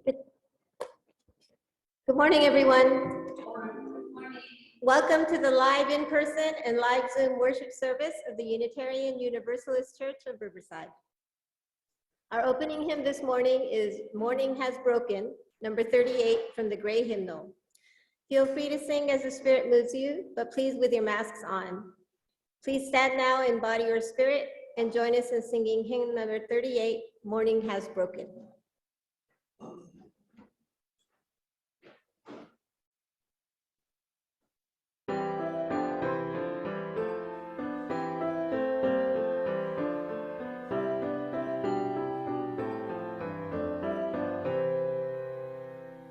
Good morning, everyone. Welcome to the live in-person and live Zoom worship service of the Unitarian Universalist Church of Riverside. Our opening hymn this morning is Morning Has Broken, number 38 from the Gray Hymnal. Feel free to sing as the Spirit moves you, but please with your masks on. Please stand now in body or spirit and join us in singing hymn number 38, Morning Has Broken.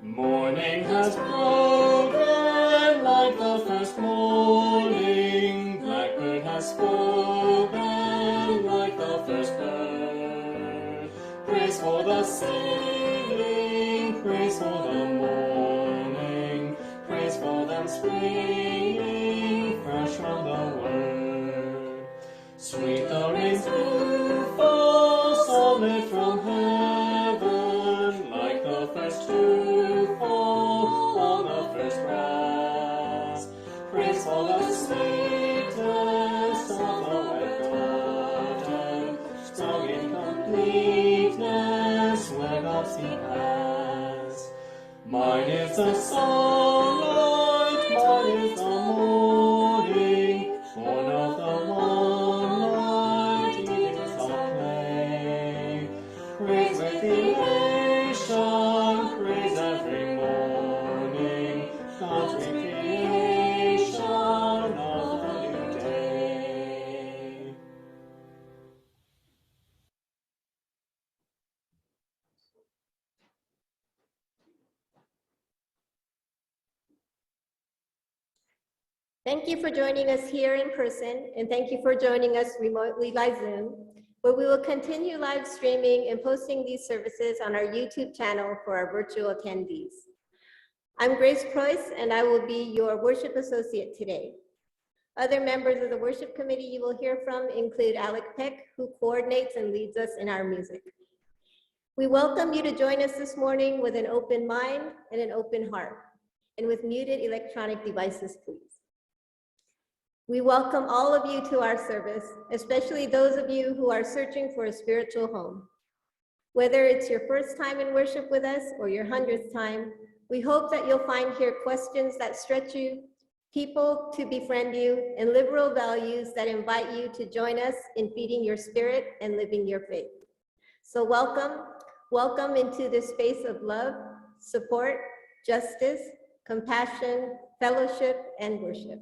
Morning has broken like the first morning, blackbird has spoken like the first bird. Praise for the singing, praise for the morning, praise for them springing fresh from the word. Sweet the rains do fall, solid from heaven, like the first dew. Praise for the sweetness of the wet garden, strong in completeness where God's feet pass. Mine is the sunlight, mine is the morning, born of the moonlight, evenings of play. Praise with elation, praise every morning, God's recreation of the new day. Thank you for joining us here in person, and thank you for joining us remotely by Zoom, where we will continue live streaming and posting these services on our YouTube channel for our virtual attendees. I'm Grace Preuss, and I will be your worship associate today. Other members of the worship committee you will hear from include Alec Peck, who coordinates and leads us in our music. We welcome you to join us this morning with an open mind and an open heart, and with muted electronic devices, please. We welcome all of you to our service, especially those of you who are searching for a spiritual home. Whether it's your first time in worship with us or your 100th time, we hope that you'll find here questions that stretch you, people to befriend you, and liberal values that invite you to join us in feeding your spirit and living your faith. So welcome into this space of love, support, justice, compassion, fellowship, and worship.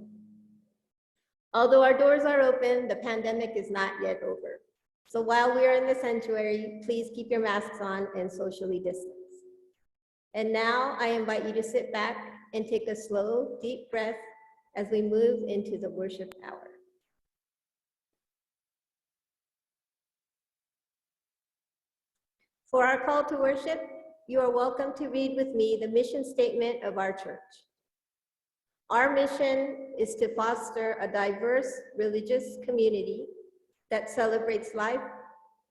Although our doors are open, the pandemic is not yet over. So while we are in the sanctuary, please keep your masks on and socially distance. And now I invite you to sit back and take a slow, deep breath as we move into the worship hour. For our call to worship, you are welcome to read with me the mission statement of our church. Our mission is to foster a diverse religious community that celebrates life,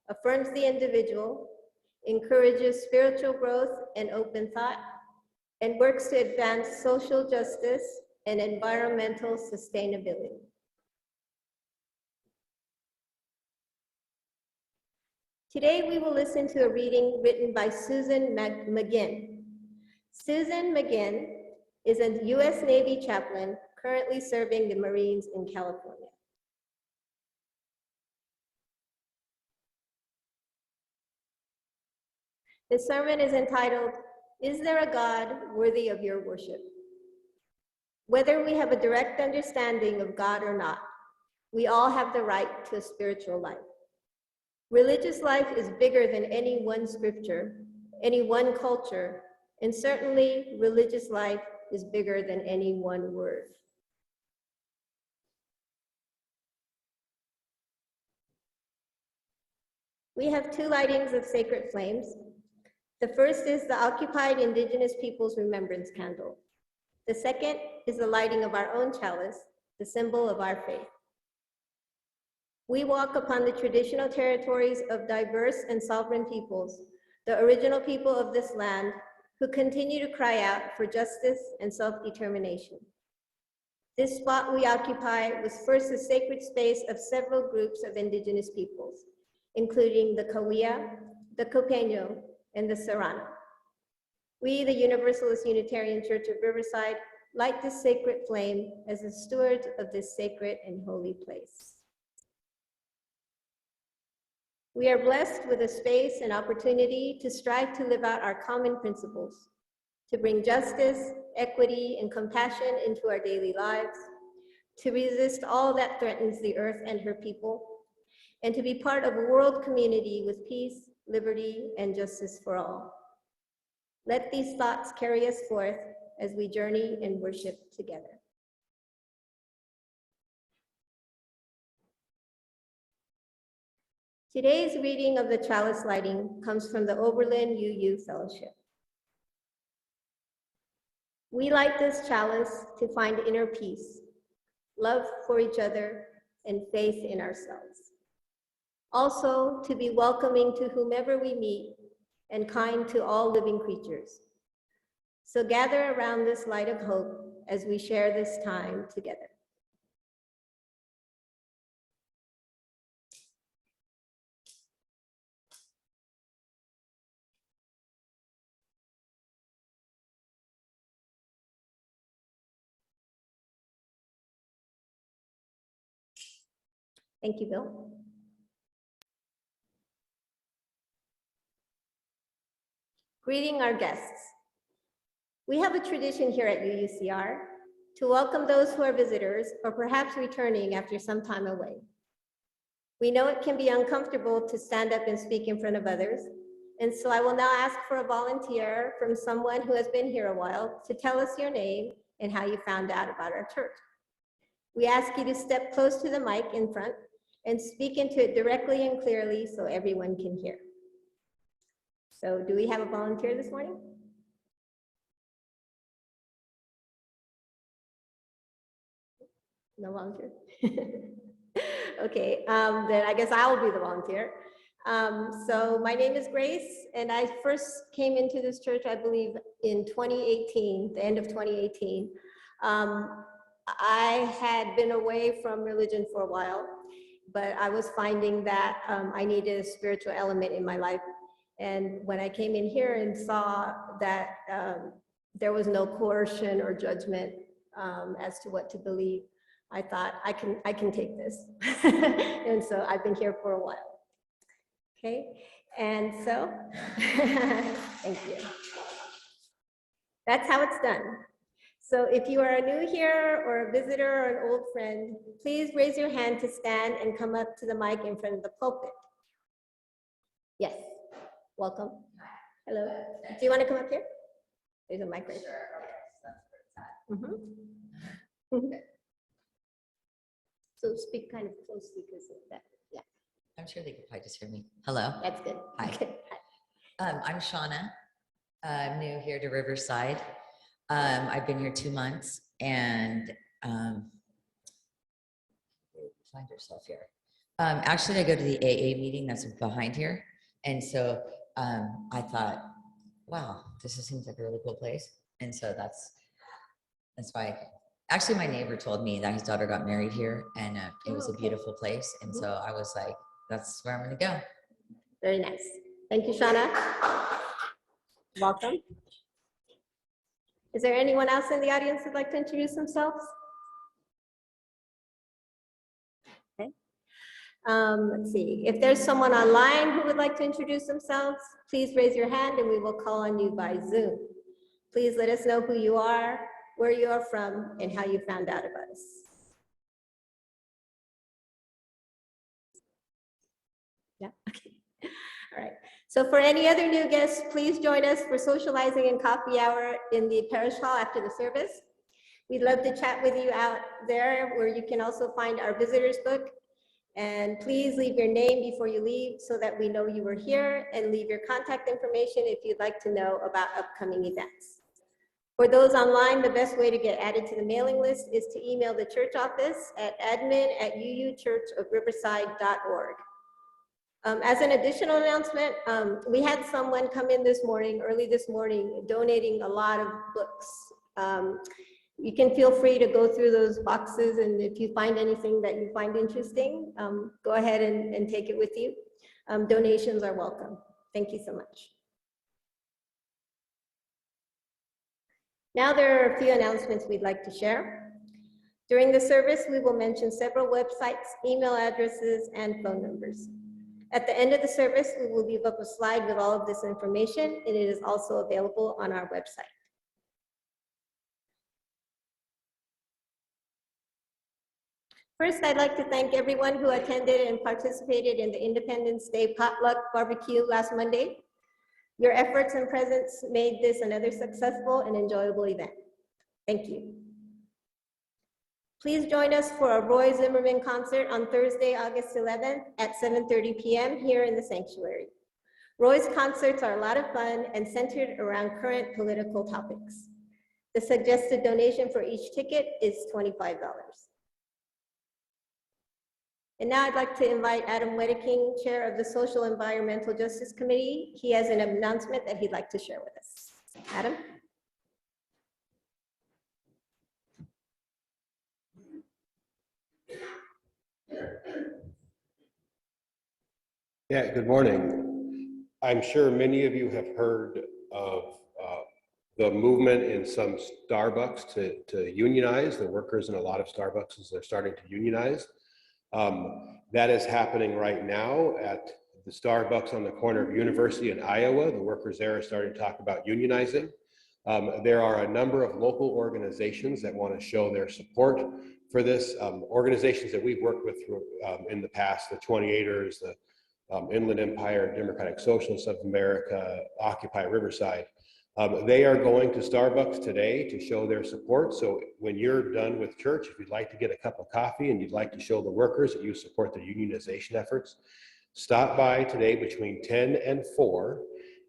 affirms the individual, encourages spiritual growth and open thought, and works to advance social justice and environmental sustainability. Today, we will listen to a reading written by Susan Maginn. Susan Maginn is a U.S. Navy chaplain currently serving the Marines in California. The sermon is entitled, "Is There a God Worthy of Your Worship?" Whether we have a direct understanding of God or not, we all have the right to a spiritual life. Religious life is bigger than any one scripture, any one culture, and certainly religious life is bigger than any one word. We have two lightings of sacred flames. The first is the occupied Indigenous Peoples Remembrance Candle. The second is the lighting of our own chalice, the symbol of our faith. We walk upon the traditional territories of diverse and sovereign peoples, the original people of this land, who continue to cry out for justice and self-determination. This spot we occupy was first a sacred space of several groups of indigenous peoples, including the Cahuilla, the Copeño, and the Serrano. We, the Universalist Unitarian Church of Riverside, light this sacred flame as the stewards of this sacred and holy place. We are blessed with a space and opportunity to strive to live out our common principles, to bring justice, equity, and compassion into our daily lives, to resist all that threatens the earth and her people, and to be part of a world community with peace, liberty, and justice for all. Let these thoughts carry us forth as we journey and worship together. Today's reading of the Chalice Lighting comes from the Oberlin UU Fellowship. We light this chalice to find inner peace, love for each other, and faith in ourselves. Also, to be welcoming to whomever we meet and kind to all living creatures. So gather around this light of hope as we share this time together. Thank you, Bill. Greeting our guests. We have a tradition here at UUCR to welcome those who are visitors or perhaps returning after some time away. We know it can be uncomfortable to stand up and speak in front of others, and so I will now ask for a volunteer from someone who has been here a while to tell us your name and how you found out about our church. We ask you to step close to the mic in front and speak into it directly and clearly so everyone can hear. So do we have a volunteer this morning? No volunteer? Okay, then I guess I'll be the volunteer. So my name is Grace, and I first came into this church, I believe, in 2018, the end of 2018. I had been away from religion for a while, but I was finding that I needed a spiritual element in my life. And when I came in here and saw that there was no coercion or judgment as to what to believe, I thought, I can take this. And so I've been here for a while. Okay, and so, thank you. That's how it's done. So if you are new here or a visitor or an old friend, please raise your hand to stand and come up to the mic in front of the pulpit. Yes, welcome. Hello. Do you want to come up here? There's a mic right there. Okay. So speak kind of closely because of that. Yeah. I'm sure they could probably just hear me. Hello. That's good. Hi. Okay. I'm Shauna. I'm new here to Riverside. I've been here 2 months, and find yourself here. Actually, I go to the AA meeting that's behind here, and so I thought, wow, this seems like a really cool place, and so that's why. Actually, my neighbor told me that his daughter got married here, and it was a beautiful place, and so I was like, that's where I'm going to go. Very nice. Thank you, Shauna. Welcome. Is there anyone else in the audience who'd like to introduce themselves? Okay. Let's see. If there's someone online who would like to introduce themselves, please raise your hand and we will call on you by Zoom. Please let us know who you are, where you are from, and how you found out about us. Yeah, okay. All right. So for any other new guests, please join us for socializing and coffee hour in the parish hall after the service. We'd love to chat with you out there, where you can also find our visitors book. And please leave your name before you leave so that we know you were here, and leave your contact information if you'd like to know about upcoming events. For those online, the best way to get added to the mailing list is to email the church office at admin@uuchurchofriverside.org. As an additional announcement, we had someone come in this morning, early this morning, donating a lot of books. You can feel free to go through those boxes, and if you find anything that you find interesting, go ahead and take it with you. Donations are welcome. Thank you so much. Now there are a few announcements we'd like to share. During the service, we will mention several websites, email addresses, and phone numbers. At the end of the service, we will leave up a slide with all of this information, and it is also available on our website. First, I'd like to thank everyone who attended and participated in the Independence Day potluck barbecue last Monday. Your efforts and presence made this another successful and enjoyable event. Thank you. Please join us for a Roy Zimmerman concert on Thursday, August 11th at 7:30 p.m. here in the sanctuary. Roy's concerts are a lot of fun and centered around current political topics. The suggested donation for each ticket is $25. And now I'd like to invite Adam Wedeking, Chair of the Social Environmental Justice Committee. He has an announcement that he'd like to share with us. Adam? Yeah, good morning. I'm sure many of you have heard of the movement in some Starbucks to unionize. The workers in a lot of Starbucks, they're starting to unionize. That is happening right now at the Starbucks on the corner of University in Iowa. The workers there are starting to talk about unionizing. There are a number of local organizations that want to show their support for this. Organizations that we've worked with in the past, the 28ers, the Inland Empire, Democratic Socialists of America, Occupy Riverside. They are going to Starbucks today to show their support. So when you're done with church, if you'd like to get a cup of coffee and you'd like to show the workers that you support their unionization efforts, stop by today between 10 and 4.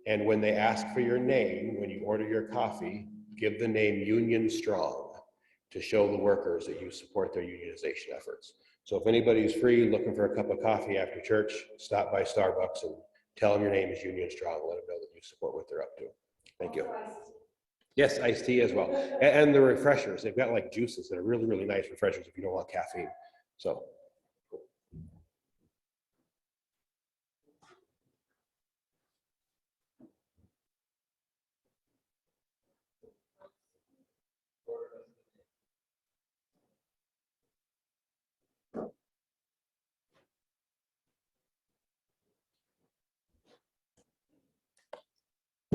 And when they ask for your name, when you order your coffee, give the name Union Strong to show the workers that you support their unionization efforts. So if anybody's free looking for a cup of coffee after church, stop by Starbucks and tell them your name is Union Strong. Let them know that you support what they're up to. Thank you. Yes, iced tea as well. And the refreshers. They've got like juices that are really, really nice refreshers if you don't want caffeine. So.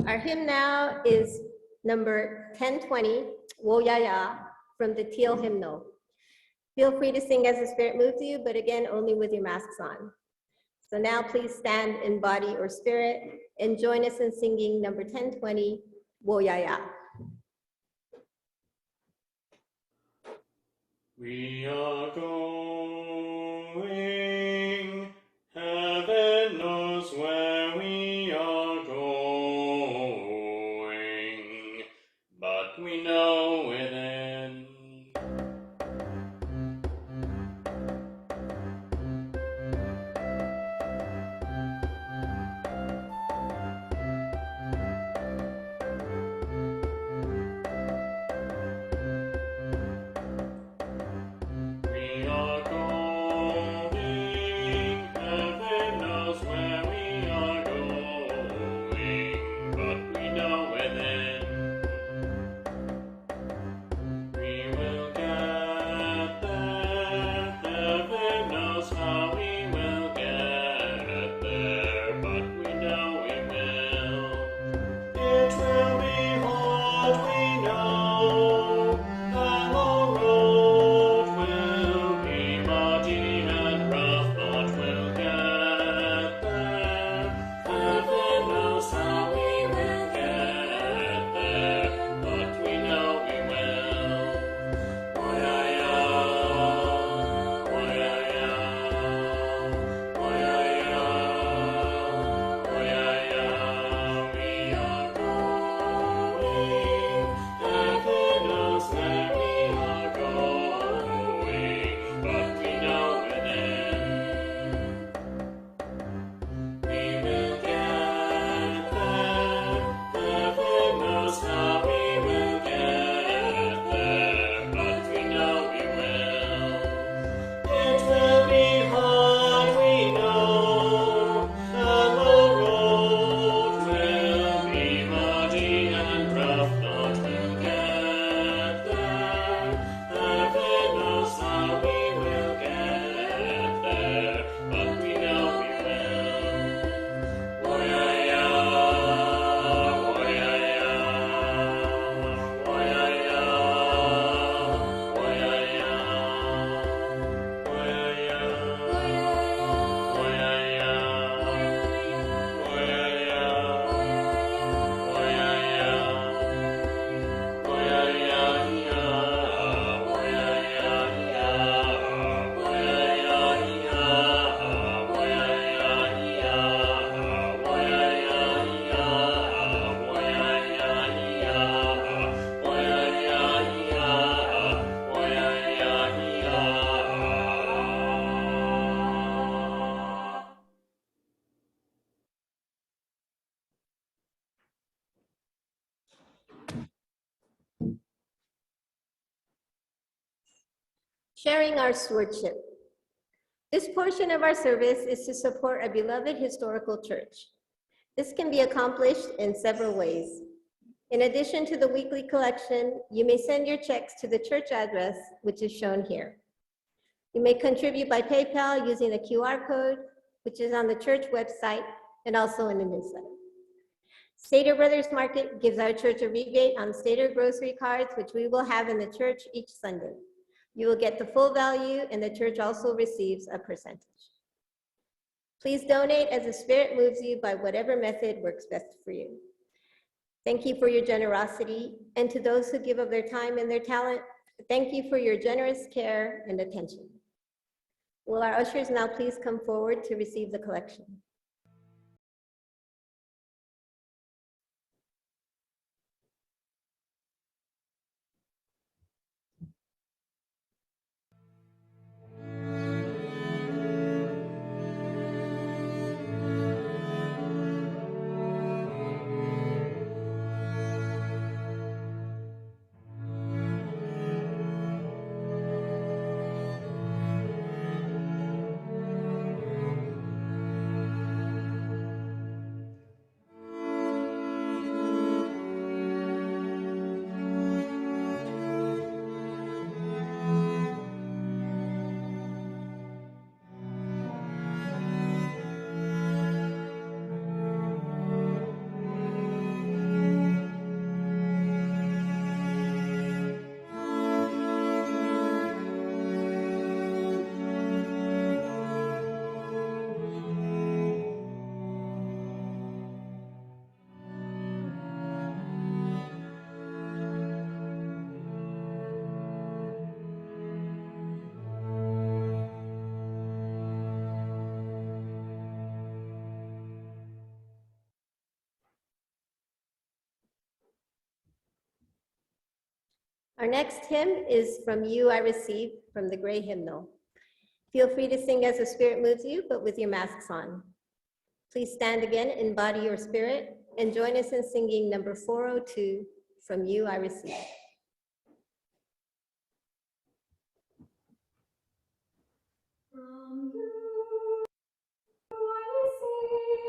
Our hymn now is number 1020, Wo Ya Ya, from the Teal hymnal. Feel free to sing as the Spirit moves you, but again, only with your masks on. So now please stand in body or spirit and join us in singing number 1020, Wo Ya Ya. We are going, heaven knows where we are going, but we know within. We are going Sharing our stewardship. This portion of our service is to support a beloved historical church. This can be accomplished in several ways. In addition to the weekly collection, you may send your checks to the church address, which is shown here. You may contribute by PayPal using the QR code, which is on the church website and also in the newsletter. Stater Brothers Market gives our church a rebate on Stater grocery cards, which we will have in the church each Sunday. You will get the full value, and the church also receives a percentage. Please donate as the Spirit moves you by whatever method works best for you. Thank you for your generosity, and to those who give of their time and their talent, thank you for your generous care and attention. Will our ushers now please come forward to receive the collection? Our next hymn is From You I Receive, from the Gray Hymnal. Feel free to sing as the Spirit moves you, but with your masks on. Please stand again, embody your spirit, and join us in singing number 402, From You I Receive. From you I receive,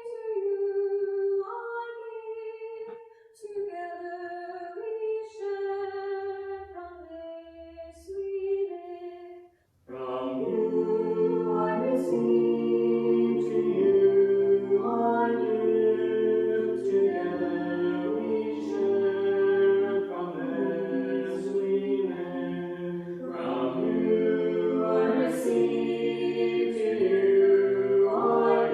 to you I give, together we share, from this we live. From you I receive, to you I give, together we share, from this we live. From you I receive, to you I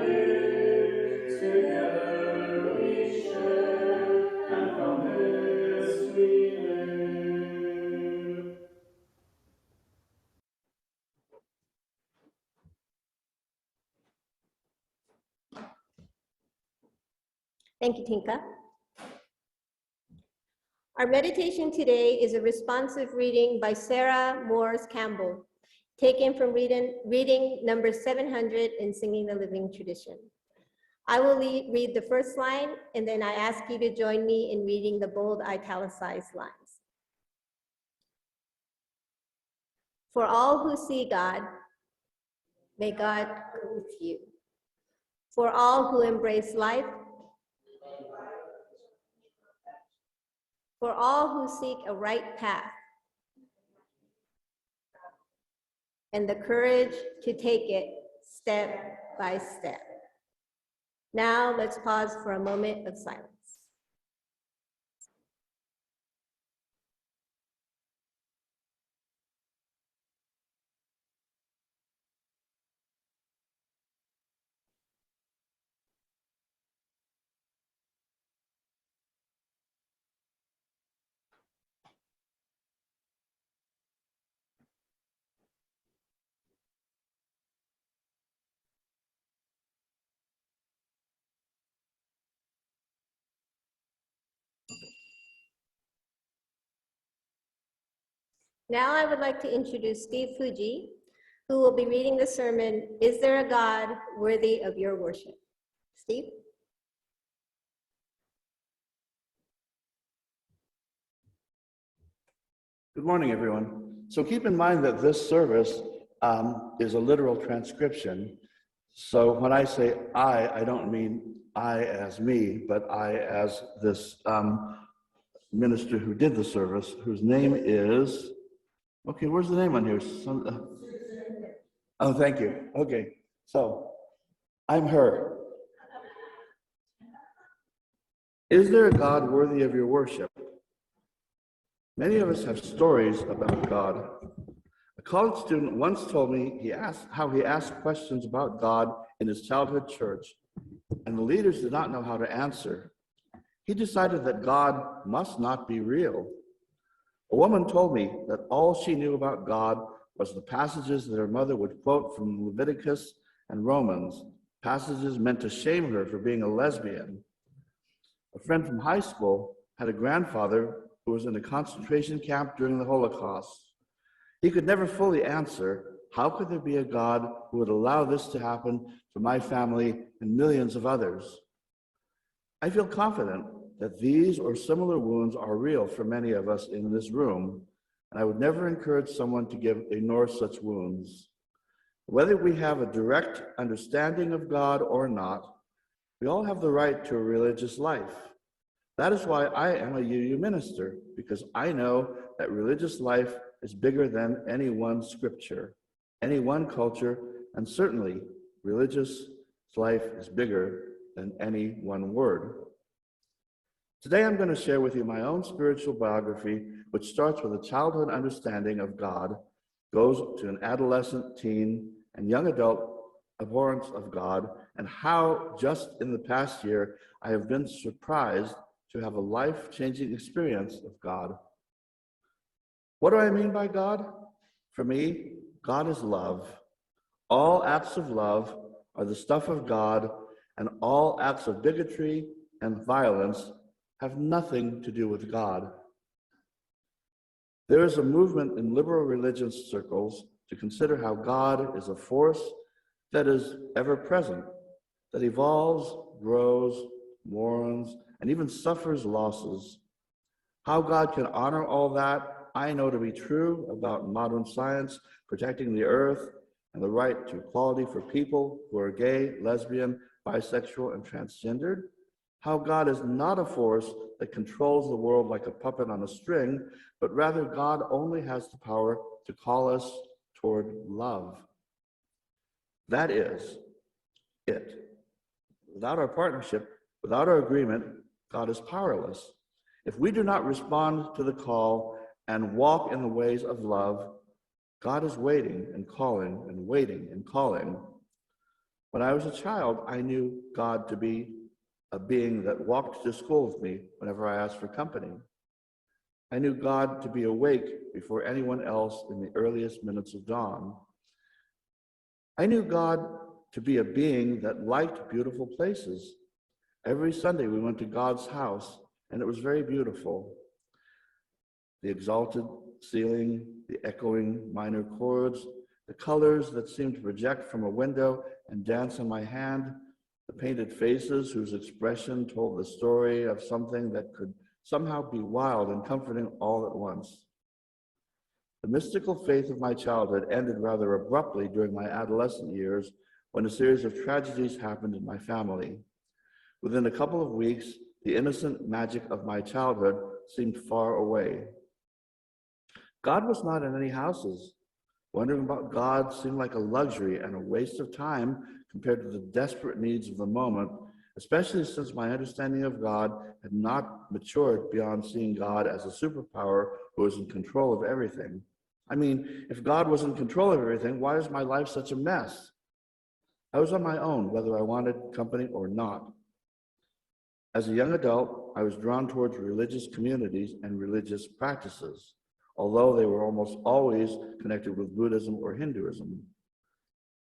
give, together we share, and from this we live. Thank you, Tinka. Our meditation today is a responsive reading by Sarah Moores Campbell, taken from reading number 700 in Singing the Living Tradition. I will read the first line, and then I ask you to join me in reading the bold italicized lines. For all who see God, may God go with you. For all who embrace life, for all who seek a right path, and the courage to take it step by step. Now let's pause for a moment of silence. Now I would like to introduce Steve Fuji, who will be reading the sermon, Is There a God Worthy of Your Worship? Steve? Good morning, everyone. So keep in mind that this service is a literal transcription. So when I say I don't mean I as me, but I as this minister who did the service, whose name is, okay, where's the name on here? Oh, thank you. Okay, so I'm her. Is there a God worthy of your worship? Many of us have stories about God. A college student once told me how he asked questions about God in his childhood church, and the leaders did not know how to answer. He decided that God must not be real. A woman told me that all she knew about God was the passages that her mother would quote from Leviticus and Romans, passages meant to shame her for being a lesbian. A friend from high school had a grandfather who was in a concentration camp during the Holocaust. He could never fully answer, how could there be a God who would allow this to happen to my family and millions of others? I feel confident that these or similar wounds are real for many of us in this room, and I would never encourage someone to ignore such wounds. Whether we have a direct understanding of God or not, we all have the right to a religious life. That is why I am a UU minister, because I know that religious life is bigger than any one scripture, any one culture, and certainly religious life is bigger than any one word. Today I'm going to share with you my own spiritual biography, which starts with a childhood understanding of God, goes to an adolescent, teen, and young adult abhorrence of God, and how just in the past year I have been surprised to have a life-changing experience of God. What do I mean by God? For me, God is love. All acts of love are the stuff of God, and all acts of bigotry and violence have nothing to do with God. There is a movement in liberal religious circles to consider how God is a force that is ever present, that evolves, grows, mourns, and even suffers losses. How God can honor all that, I know to be true about modern science protecting the earth and the right to equality for people who are gay, lesbian, bisexual, and transgendered. How God is not a force that controls the world like a puppet on a string, but rather God only has the power to call us toward love. That is it. Without our partnership, without our agreement, God is powerless. If we do not respond to the call and walk in the ways of love, God is waiting and calling and waiting and calling. When I was a child, I knew God to be a being that walked to school with me whenever I asked for company. I knew God to be awake before anyone else in the earliest minutes of dawn. I knew God to be a being that liked beautiful places. Every Sunday we went to God's house, and it was very beautiful. The exalted ceiling, the echoing minor chords, the colors that seemed to project from a window and dance on my hand, the painted faces whose expression told the story of something that could somehow be wild and comforting all at once. The mystical faith of my childhood ended rather abruptly during my adolescent years when a series of tragedies happened in my family. Within a couple of weeks, the innocent magic of my childhood seemed far away. God was not in any houses. Wondering about God seemed like a luxury and a waste of time compared to the desperate needs of the moment, especially since my understanding of God had not matured beyond seeing God as a superpower who was in control of everything. I mean, if God was in control of everything, why is my life such a mess? I was on my own, whether I wanted company or not. As a young adult, I was drawn towards religious communities and religious practices, although they were almost always connected with Buddhism or Hinduism.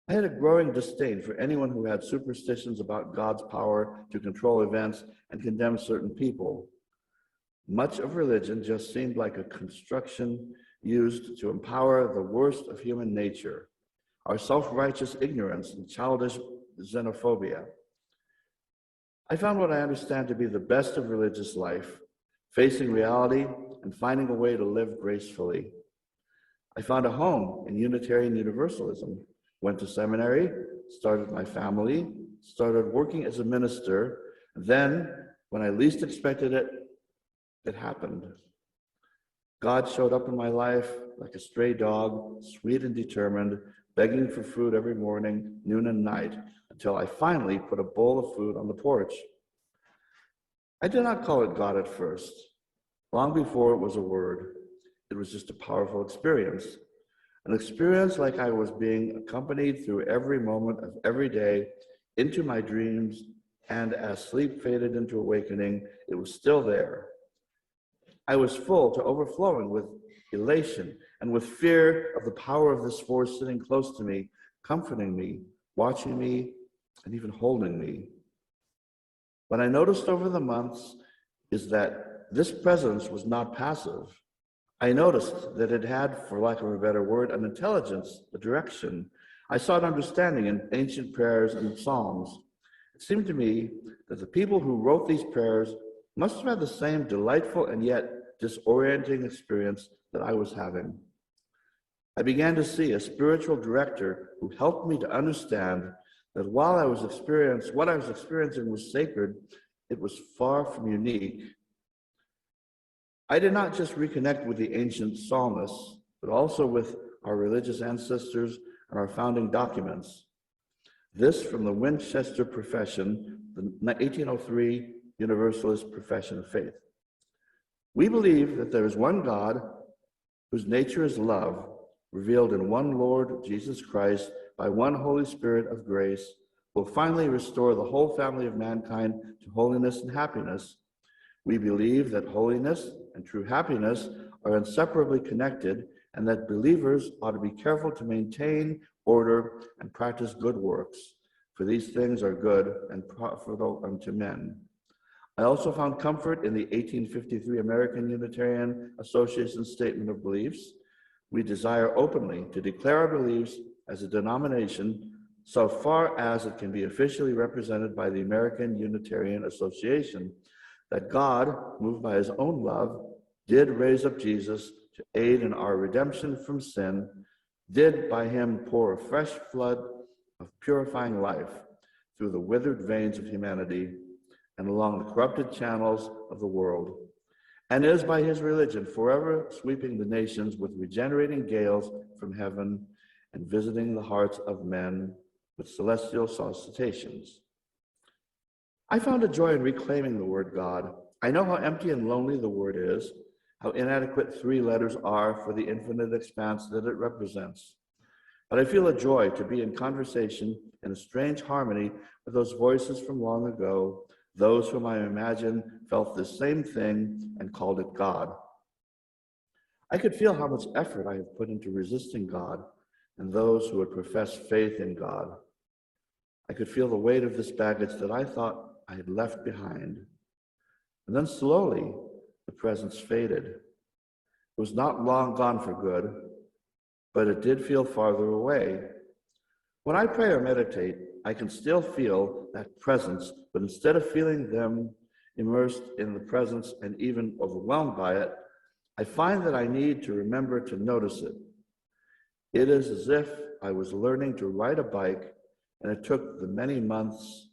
I had a growing disdain for anyone who had superstitions about God's power to control events and condemn certain people. Much of religion just seemed like a construction used to empower the worst of human nature, our self-righteous ignorance and childish xenophobia. I found what I understand to be the best of religious life, facing reality and finding a way to live gracefully. I found a home in Unitarian Universalism, went to seminary, started my family, started working as a minister. Then, when I least expected it, it happened. God showed up in my life like a stray dog, sweet and determined, begging for food every morning, noon and night, until I finally put a bowl of food on the porch. I did not call it God at first. Long before it was a word, it was just a powerful experience. An experience like I was being accompanied through every moment of every day into my dreams, and as sleep faded into awakening, it was still there. I was full to overflowing with elation and with fear of the power of this force sitting close to me, comforting me, watching me, and even holding me. What I noticed over the months is that this presence was not passive. I noticed that it had, for lack of a better word, an intelligence, a direction. I sought understanding in ancient prayers and psalms. It seemed to me that the people who wrote these prayers must have had the same delightful and yet disorienting experience that I was having. I began to see a spiritual director who helped me to understand that while what I was experiencing was sacred, it was far from unique. I did not just reconnect with the ancient psalmists, but also with our religious ancestors and our founding documents. This from the Winchester Profession, the 1803 Universalist Profession of Faith. We believe that there is one God whose nature is love, revealed in one Lord Jesus Christ by one Holy Spirit of grace, will finally restore the whole family of mankind to holiness and happiness. We believe that holiness and true happiness are inseparably connected, and that believers ought to be careful to maintain order and practice good works, for these things are good and profitable unto men. I also found comfort in the 1853 American Unitarian Association Statement of Beliefs. We desire openly to declare our beliefs as a denomination so far as it can be officially represented by the American Unitarian Association, that God, moved by his own love, did raise up Jesus to aid in our redemption from sin, did by him pour a fresh flood of purifying life through the withered veins of humanity and along the corrupted channels of the world, and is by his religion forever sweeping the nations with regenerating gales from heaven and visiting the hearts of men with celestial solicitations. I found a joy in reclaiming the word God. I know how empty and lonely the word is, how inadequate 3 letters are for the infinite expanse that it represents. But I feel a joy to be in conversation in a strange harmony with those voices from long ago, those whom I imagine felt the same thing and called it God. I could feel how much effort I have put into resisting God and those who had professed faith in God. I could feel the weight of this baggage that I thought I had left behind. And then slowly, the presence faded. It was not long gone for good, but it did feel farther away. When I pray or meditate, I can still feel that presence, but instead of feeling them immersed in the presence and even overwhelmed by it, I find that I need to remember to notice it. It is as if I was learning to ride a bike, and it took me many months.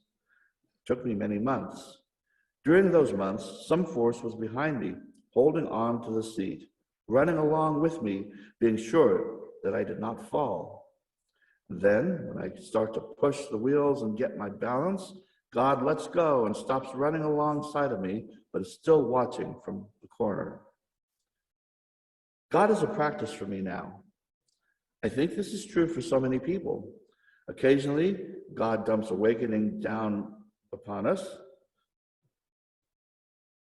During those months, some force was behind me, holding on to the seat, running along with me, being sure that I did not fall. Then, when I start to push the wheels and get my balance, God lets go and stops running alongside of me, but is still watching from the corner. God is a practice for me now. I think this is true for so many people. Occasionally, God dumps awakening down upon us,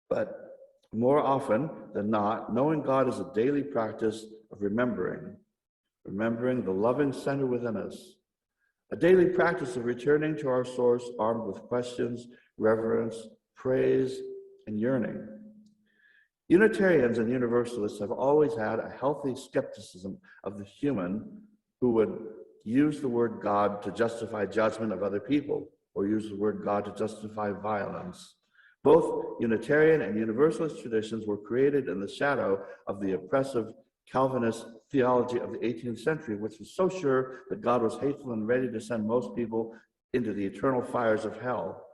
but more often than not, knowing God is a daily practice of remembering the loving center within us, a daily practice of returning to our source armed with questions, reverence, praise, and yearning. Unitarians and Universalists have always had a healthy skepticism of the human who would use the word God to justify judgment of other people, or use the word God to justify violence. Both Unitarian and Universalist traditions were created in the shadow of the oppressive Calvinist theology of the 18th century, which was so sure that God was hateful and ready to send most people into the eternal fires of hell.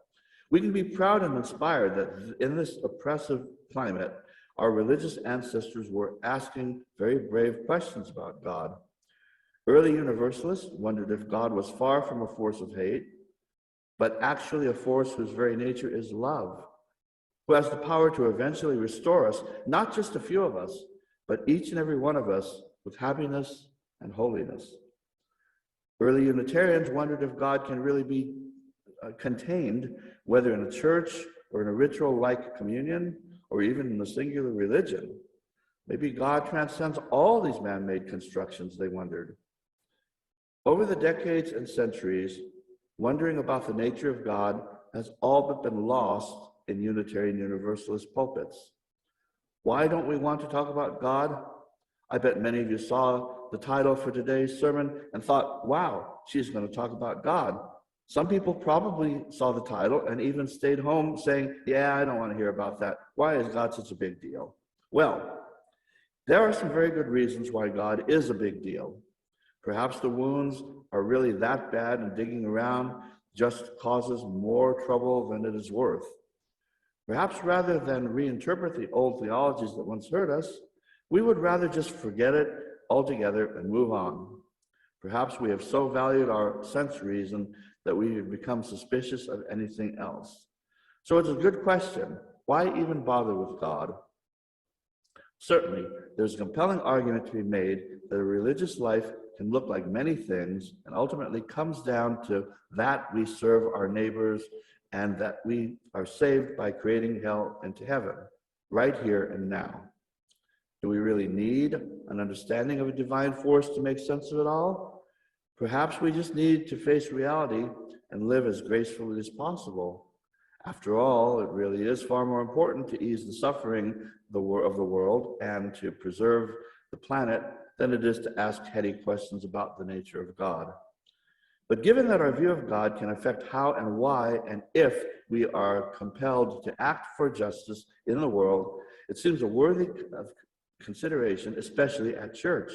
We can be proud and inspired that in this oppressive climate, our religious ancestors were asking very brave questions about God. Early Universalists wondered if God was far from a force of hate, but actually a force whose very nature is love, who has the power to eventually restore us, not just a few of us, but each and every one of us with happiness and holiness. Early Unitarians wondered if God can really be contained, whether in a church or in a ritual like communion, or even in a singular religion. Maybe God transcends all these man-made constructions, they wondered. Over the decades and centuries, wondering about the nature of God has all but been lost in Unitarian Universalist pulpits. Why don't we want to talk about God? I bet many of you saw the title for today's sermon and thought, wow, she's going to talk about God. Some people probably saw the title and even stayed home saying, yeah, I don't want to hear about that. Why is God such a big deal? Well, there are some very good reasons why God is a big deal. Perhaps the wounds are really that bad and digging around just causes more trouble than it is worth. Perhaps rather than reinterpret the old theologies that once hurt us, we would rather just forget it altogether and move on. Perhaps we have so valued our sense reason that we have become suspicious of anything else. So it's a good question. Why even bother with God? Certainly, there's a compelling argument to be made that a religious life can look like many things and ultimately comes down to that we serve our neighbors and that we are saved by creating hell into heaven, right here and now. Do we really need an understanding of a divine force to make sense of it all? Perhaps we just need to face reality and live as gracefully as possible. After all, it really is far more important to ease the suffering of the world and to preserve the planet than it is to ask heady questions about the nature of God. But given that our view of God can affect how and why and if we are compelled to act for justice in the world, it seems a worthy of consideration, especially at church.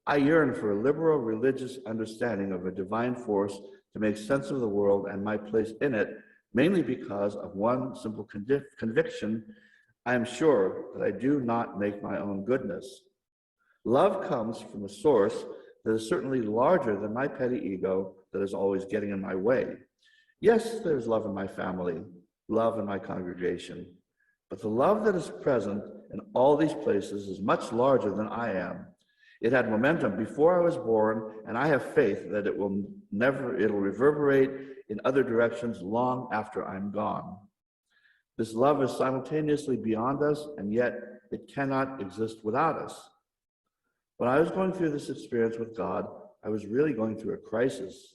I yearn for a liberal religious understanding of a divine force to make sense of the world and my place in it, mainly because of one simple conviction. I am sure that I do not make my own goodness. Love comes from a source that is certainly larger than my petty ego that is always getting in my way. Yes, there's love in my family, love in my congregation, but the love that is present in all these places is much larger than I am. It had momentum before I was born, and I have faith that it'll reverberate in other directions long after I'm gone. This love is simultaneously beyond us, and yet it cannot exist without us. When I was going through this experience with God, I was really going through a crisis.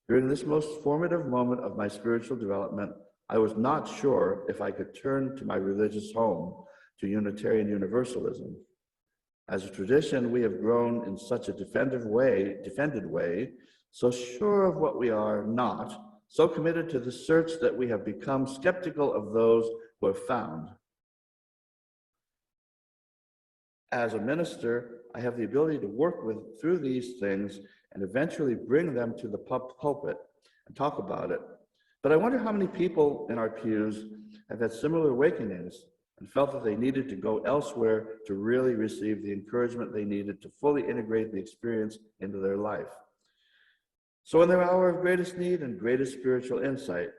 During this most formative moment of my spiritual development, I was not sure if I could turn to my religious home, to Unitarian Universalism. As a tradition, we have grown in such a defended way, so sure of what we are not, so committed to the search that we have become skeptical of those who have found. As a minister, I have the ability to work through these things and eventually bring them to the pulpit and talk about it. But I wonder how many people in our pews have had similar awakenings and felt that they needed to go elsewhere to really receive the encouragement they needed to fully integrate the experience into their life. So in their hour of greatest need and greatest spiritual insight,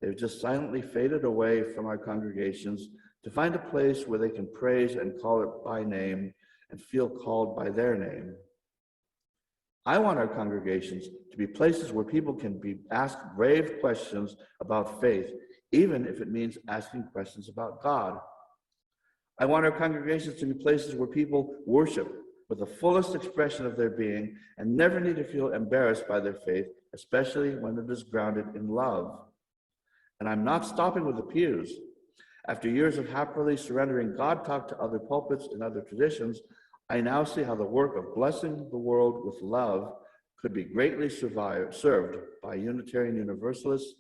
they've just silently faded away from our congregations to find a place where they can praise and call it by name and feel called by their name. I want our congregations to be places where people can be asked brave questions about faith, even if it means asking questions about God. I want our congregations to be places where people worship with the fullest expression of their being and never need to feel embarrassed by their faith, especially when it is grounded in love. And I'm not stopping with the pews. After years of happily surrendering God talk to other pulpits and other traditions, I now see how the work of blessing the world with love could be greatly served by Unitarian Universalists,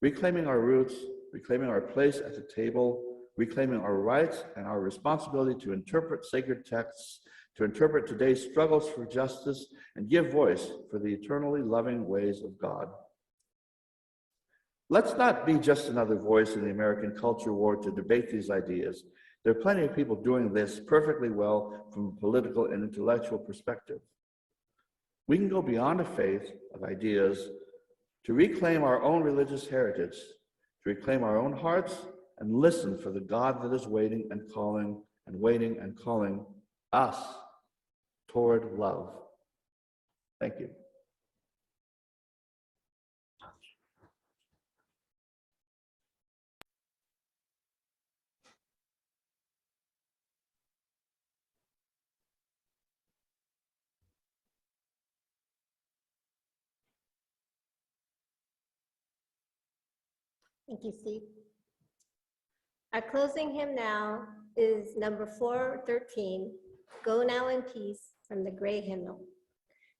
reclaiming our roots, reclaiming our place at the table, reclaiming our rights and our responsibility to interpret sacred texts to interpret today's struggles for justice and give voice for the eternally loving ways of God. Let's not be just another voice in the American culture war to debate these ideas. There are plenty of people doing this perfectly well from a political and intellectual perspective. We can go beyond a faith of ideas to reclaim our own religious heritage, to reclaim our own hearts, and listen for the God that is waiting and calling and waiting and calling us toward love. Thank you. Thank you, Steve. Our closing hymn now is number 413, Go Now in Peace, from the Gray Hymnal.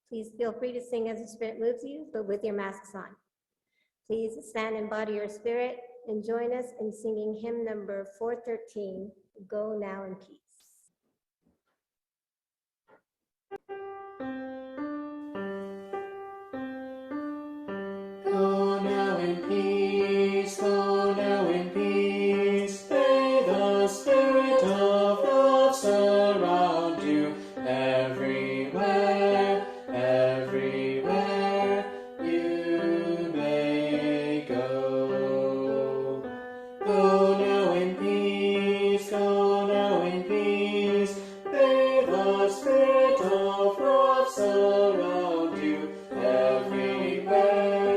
Please feel free to sing as the Spirit moves you, but with your masks on. Please stand and body your spirit and join us in singing hymn number 413, Go Now in Peace. Go now in peace, go now in peace. May the Spirit of love surround you everywhere, everywhere you may go. Go now in peace, go now in peace. May the Spirit of love surround you everywhere.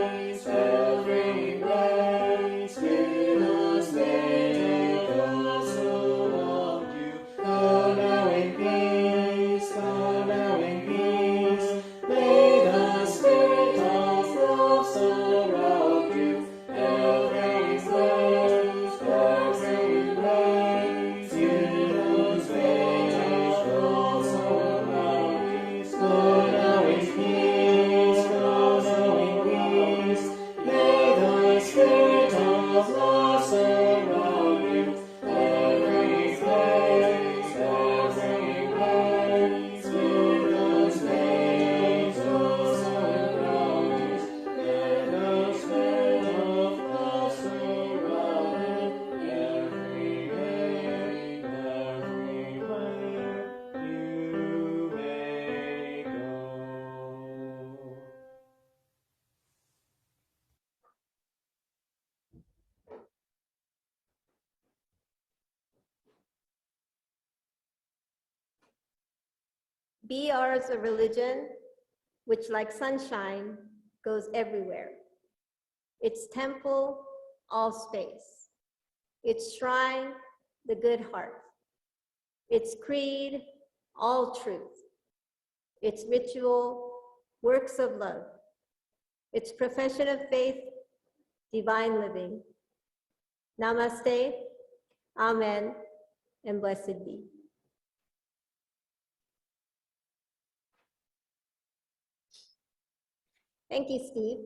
Be ours a religion which, like sunshine, goes everywhere. Its temple, all space. Its shrine, the good heart. Its creed, all truth. Its ritual, works of love. Its profession of faith, divine living. Namaste, amen, and blessed be. Thank you, Steve,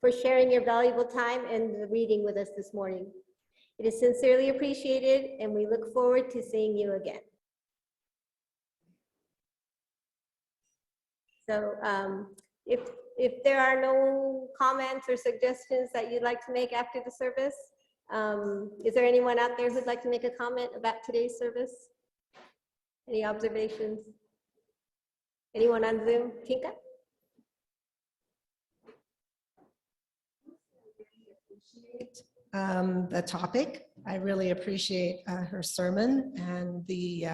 for sharing your valuable time and the reading with us this morning. It is sincerely appreciated, and we look forward to seeing you again. So if there are no comments or suggestions that you'd like to make after the service, is there anyone out there who'd like to make a comment about today's service? Any observations? Anyone on Zoom? Tinka? The topic. I really appreciate her sermon and the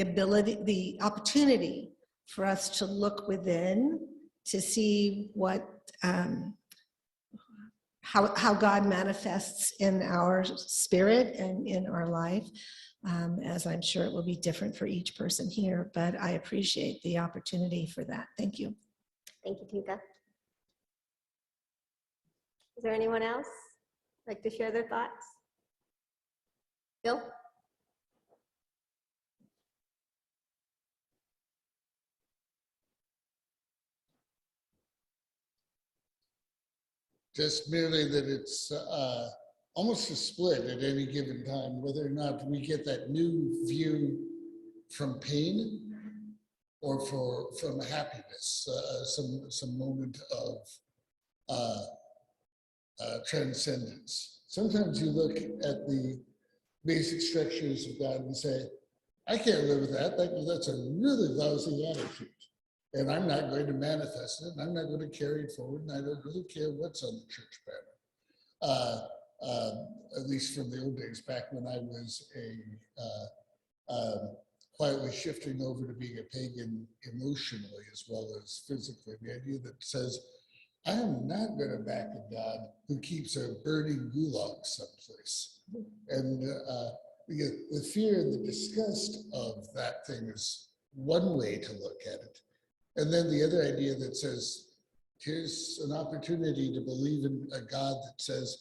ability, the opportunity for us to look within to see what how God manifests in our spirit and in our life. As I'm sure it will be different for each person here, but I appreciate the opportunity for that. Thank you. Thank you, Tinka. Is there anyone else like to share their thoughts? Bill? Just merely that it's almost a split at any given time, whether or not we get that new view from pain or from happiness, some moment of transcendence. Sometimes you look at the basic structures of God and say, I can't live with that. That's a really lousy attitude. And I'm not going to manifest it. And I'm not going to carry it forward. And I don't really care what's on the church banner. At least from the old days, back when I was quietly shifting over to being a pagan emotionally as well as physically. The idea that says, I am not going to back a God who keeps a burning gulag someplace. And the fear and the disgust of that thing is one way to look at it. And then the other idea that says, here's an opportunity to believe in a God that says,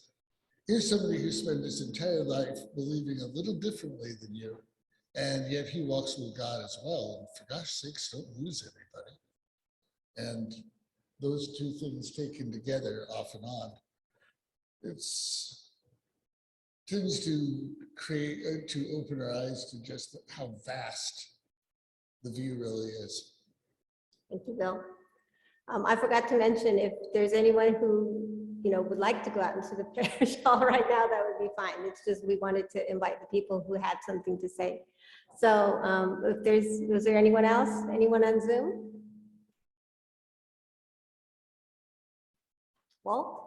here's somebody who spent his entire life believing a little differently than you, and yet he walks with God as well. And for gosh sakes, don't lose anybody. And those two things taken together off and on, it's tends to create, to open our eyes to just how vast the view really is. Thank you, Bill. I forgot to mention, if there's anyone who would like to go out into the prayer shawl right now, that would be fine. It's just we wanted to invite the people who had something to say. So was there anyone else? Anyone on Zoom? Walt?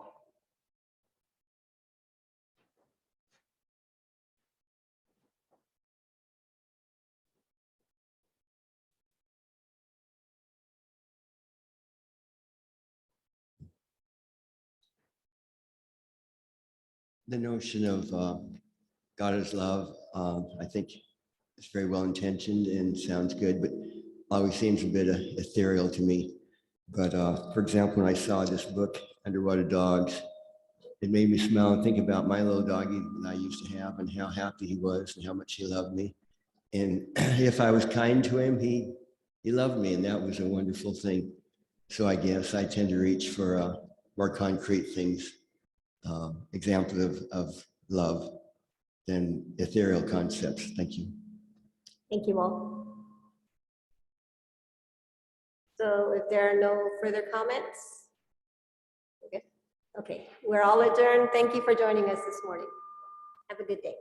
The notion of God is love, I think it's very well intentioned and sounds good, but always seems a bit ethereal to me. But for example, when I saw this book, Underwater Dogs, it made me smile and think about my little doggy that I used to have and how happy he was and how much he loved me. And if I was kind to him, he loved me, and that was a wonderful thing. So I guess I tend to reach for more concrete things. Example of love than ethereal concepts. Thank you. Thank you all. So if there are no further comments, okay, we're all adjourned. Thank you for joining us this morning. Have a good day.